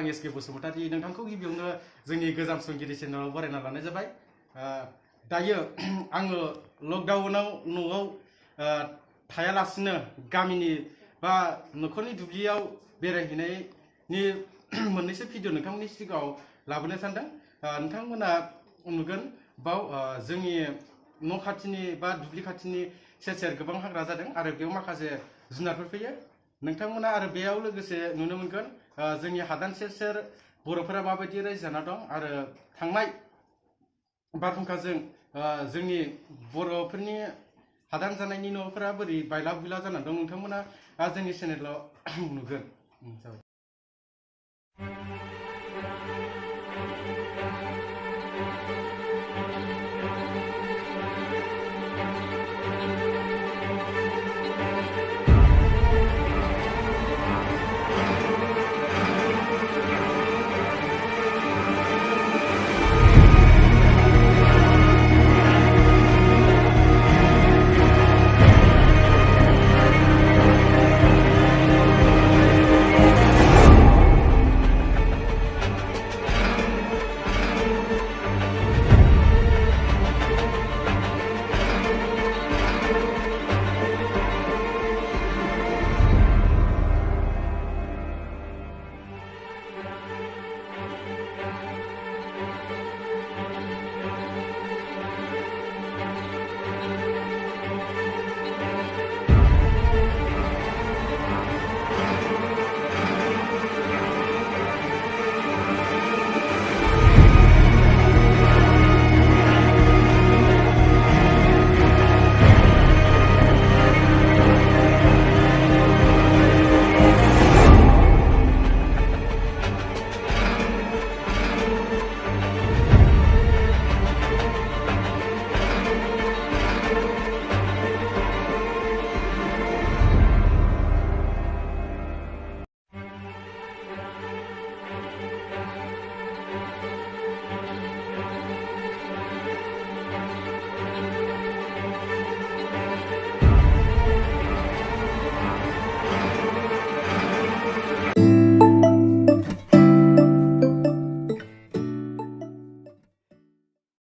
आं एसके बसुमतारी नोंथांखौ गिबियावनो जोंनि गोजाम संगिरि चेनेलाव बरायना लानाय जाबाय। दायो आङो लकडाउनाव न'आव थायालासिनो गामिनि बा न'खरनि दुब्लियाव बेरायहैनायनि मोननैसो भिडिअ नोंथांमोननि सिगाङाव लाबोनो सानदों। नोंथांमोना नुगोन बाव जोंनि न' खाथिनि बा दुब्लि खाथिनि सेर सेर गोबां हाग्रा जादों आरो बेयाव माखासे जुनारफोर फैयो। नोंथांमोना आरो बेयाव लोगोसे नुनो मोनगोन जोंनि हादान सेर सेर बर'फोरा माबायदि रायजो जाना दं आरो थांनाय बारहुंखाजों जोंनि बर'फोरनि हादान जानायनि न'फोरा बोरै बायला बुयला जानानै दं नोंथांमोना जोंनि चेनेलाव नुगोन।